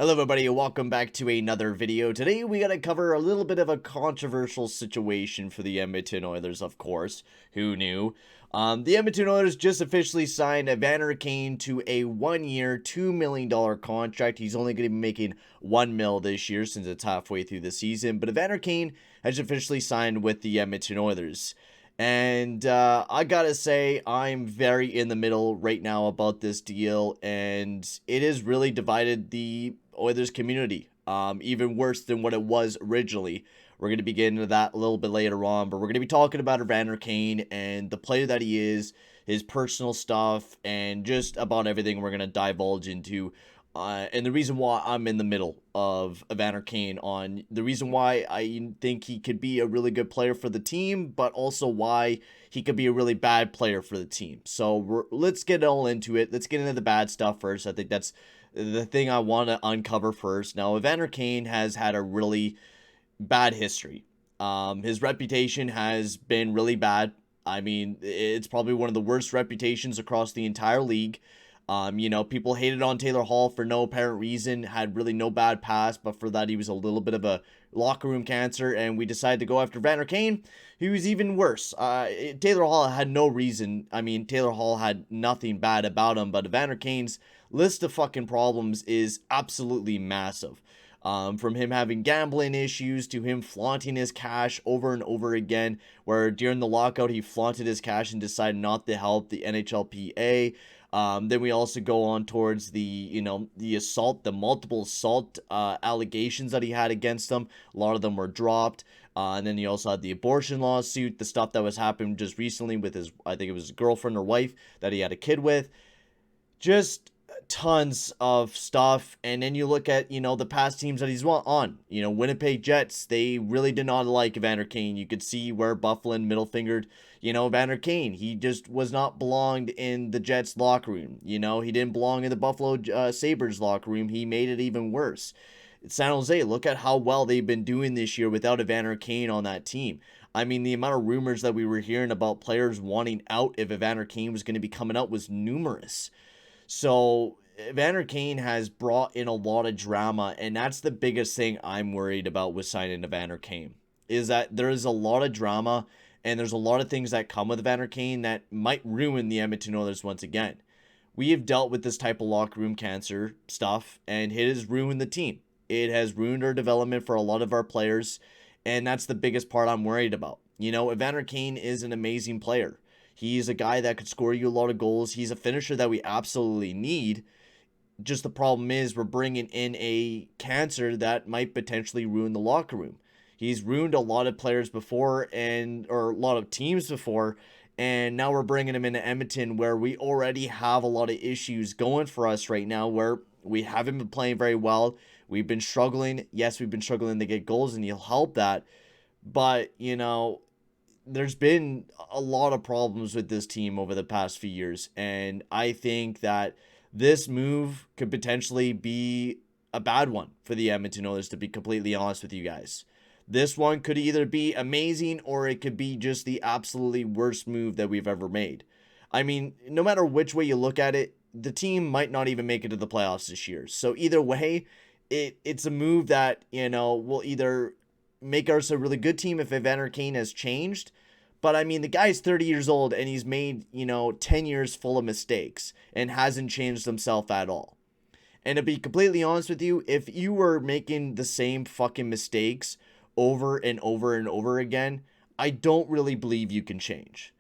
Hello everybody and welcome back to another video. Today we gotta cover a little bit of a controversial situation for the Edmonton Oilers, of course. Who knew? The Edmonton Oilers just officially signed Evander Kane to a 1-year, $2 million contract. He's only going to be making $1 million this year since it's halfway through the season. But Evander Kane has officially signed with the Edmonton Oilers. And I gotta say, I'm very in the middle right now about this deal, and it has really divided the Oilers community, even worse than what it was originally. We're going to be getting into that a little bit later on, but we're going to be talking about Evander Kane and the player that he is, his personal stuff, and just about everything we're going to divulge into. And the reason why I'm in the middle of Evander Kane on the reason why I think he could be a really good player for the team, but also why he could be a really bad player for the team. So let's get all into it. Let's get into the bad stuff first. I think that's the thing I want to uncover first. Now, Evander Kane has had a really bad history. His reputation has been really bad. I mean, it's probably one of the worst reputations across the entire league. People hated on Taylor Hall for no apparent reason, had really no bad past, but for that he was a little bit of a locker room cancer, and we decided to go after Evander Kane, who was even worse. Taylor Hall had no reason. I mean, Taylor Hall had nothing bad about him, but Evander Kane's list of fucking problems is absolutely massive. From him having gambling issues to him flaunting his cash over and over again, where during the lockout he flaunted his cash and decided not to help the NHLPA. Then we also go on towards the multiple assault allegations that he had against him. A lot of them were dropped. And then he also had the abortion lawsuit, the stuff that was happening just recently with I think it was his girlfriend or wife that he had a kid with. Just tons of stuff. And then you look at, the past teams that he's on. Winnipeg Jets, they really did not like Evander Kane. You could see where Bufflin middle fingered, Evander Kane. He just was not belonged in the Jets locker room. He didn't belong in the Buffalo Sabres locker room. He made it even worse. San Jose, look at how well they've been doing this year without Evander Kane on that team. I mean, the amount of rumors that we were hearing about players wanting out if Evander Kane was going to be coming out was numerous. So Evander Kane has brought in a lot of drama, and that's the biggest thing I'm worried about with signing Evander Kane, is that there is a lot of drama, and there's a lot of things that come with Evander Kane that might ruin the Edmonton Oilers once again. We have dealt with this type of locker room cancer stuff, and it has ruined the team. It has ruined our development for a lot of our players, and that's the biggest part I'm worried about. Evander Kane is an amazing player. He's a guy that could score you a lot of goals. He's a finisher that we absolutely need. Just the problem is we're bringing in a cancer that might potentially ruin the locker room. He's ruined a lot of players before or a lot of teams before, and now we're bringing him into Edmonton where we already have a lot of issues going for us right now where we haven't been playing very well. We've been struggling. Yes, we've been struggling to get goals, and he'll help that. But, there's been a lot of problems with this team over the past few years, and I think that this move could potentially be a bad one for the Edmonton Oilers, to be completely honest with you guys. This one could either be amazing or it could be just the absolutely worst move that we've ever made. I mean, no matter which way you look at it, the team might not even make it to the playoffs this year. So either way, it's a move that, will either make us a really good team if Evander Kane has changed. But I mean, the guy's 30 years old and he's made, 10 years full of mistakes and hasn't changed himself at all. And to be completely honest with you, if you were making the same fucking mistakes over and over and over again, I don't really believe you can change.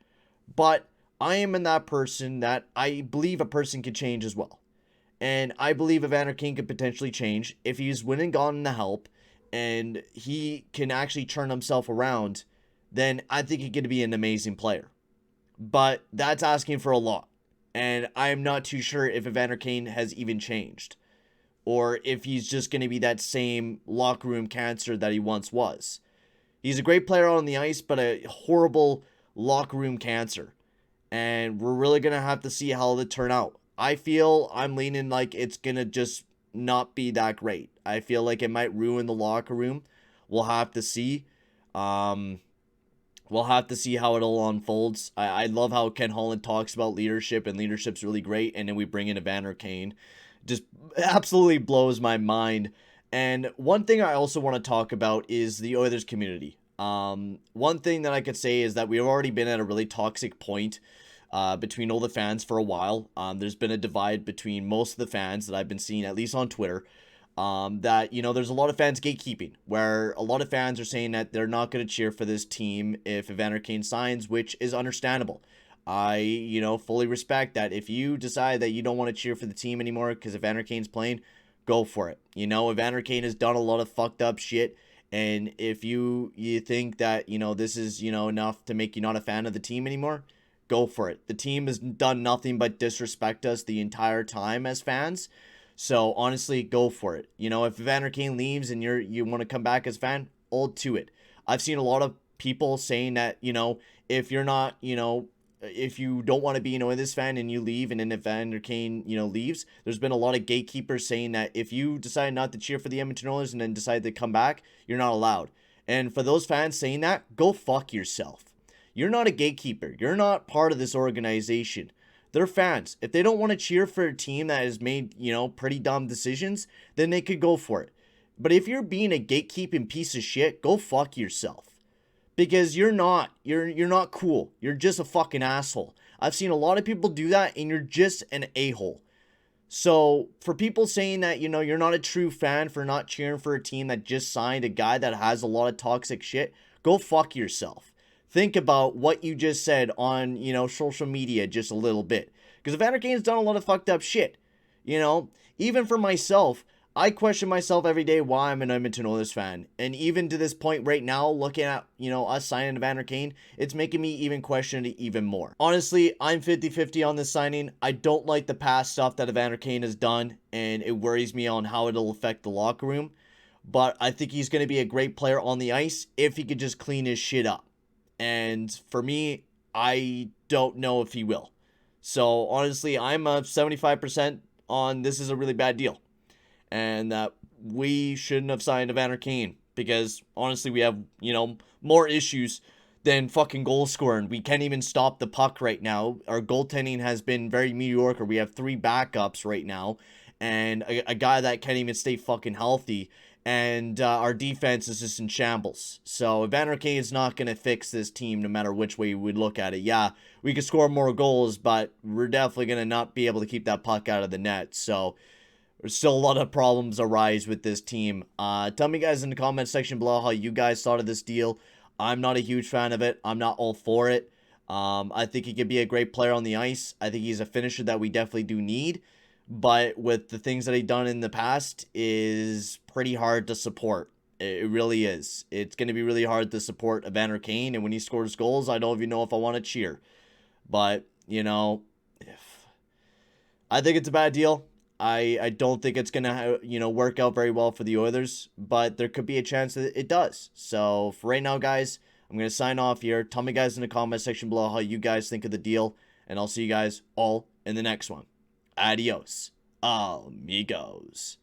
But I am in that person that I believe a person can change as well. And I believe Evander Kane could potentially change if he's winning gotten the help and he can actually turn himself around, then I think he could be an amazing player. But that's asking for a lot. And I'm not too sure if Evander Kane has even changed, or if he's just going to be that same locker room cancer that he once was. He's a great player on the ice, but a horrible locker room cancer. And we're really going to have to see how it turn out. I feel I'm leaning like it's going to just not be that great. I feel like it might ruin the locker room. We'll have to see. We'll have to see how it all unfolds. I love how Ken Holland talks about leadership, and leadership's really great. And then we bring in Evander Kane. just absolutely blows my mind. And one thing I also want to talk about is the Oilers community. One thing that I could say is that we've already been at a really toxic point between all the fans for a while. There's been a divide between most of the fans that I've been seeing, at least on Twitter. That, there's a lot of fans gatekeeping, where a lot of fans are saying that they're not going to cheer for this team if Evander Kane signs, which is understandable. I, fully respect that. If you decide that you don't want to cheer for the team anymore because Evander Kane's playing, go for it. Evander Kane has done a lot of fucked up shit, and if you think that, this is, enough to make you not a fan of the team anymore, go for it. The team has done nothing but disrespect us the entire time as fans. So honestly, go for it. If Evander Kane leaves and you want to come back as a fan, hold to it. I've seen a lot of people saying that, if you're not, if you don't want to be, this fan and you leave, and then Evander Kane, leaves, there's been a lot of gatekeepers saying that if you decide not to cheer for the Edmonton Oilers and then decide to come back, you're not allowed. And for those fans saying that, go fuck yourself. You're not a gatekeeper. You're not part of this organization. They're fans. If they don't want to cheer for a team that has made, pretty dumb decisions, then they could go for it. But if you're being a gatekeeping piece of shit, go fuck yourself. Because you're not cool. You're just a fucking asshole. I've seen a lot of people do that, and you're just an a-hole. So for people saying that, you're not a true fan for not cheering for a team that just signed a guy that has a lot of toxic shit, go fuck yourself. Think about what you just said on, social media just a little bit. Because Evander Kane's done a lot of fucked up shit. Even for myself, I question myself every day why I'm an Edmonton Oilers fan. And even to this point right now, looking at, us signing Evander Kane, it's making me even question it even more. Honestly, I'm 50-50 on this signing. I don't like the past stuff that Evander Kane has done, and it worries me on how it'll affect the locker room. But I think he's going to be a great player on the ice if he could just clean his shit up. And for me, I don't know if he will. So honestly, I'm a 75% on this is a really bad deal. And that we shouldn't have signed Evander Kane. Because honestly, we have, more issues than fucking goal scoring. We can't even stop the puck right now. Our goaltending has been very mediocre. We have 3 backups right now. And a guy that can't even stay fucking healthy. And our defense is just in shambles. So Evander Kane is not going to fix this team no matter which way we look at it. Yeah, we could score more goals, but we're definitely going to not be able to keep that puck out of the net. So there's still a lot of problems arise with this team. Tell me guys in the comment section below how you guys thought of this deal. I'm not a huge fan of it. I'm not all for it. I think he could be a great player on the ice. I think he's a finisher that we definitely do need. But with the things that he's done in the past is pretty hard to support. It really is. It's going to be really hard to support Evander Kane. And when he scores goals, I don't even know if I want to cheer. But, I think it's a bad deal. I don't think it's going to, work out very well for the Oilers. But there could be a chance that it does. So for right now, guys, I'm going to sign off here. Tell me guys in the comment section below how you guys think of the deal. And I'll see you guys all in the next one. Adios, amigos.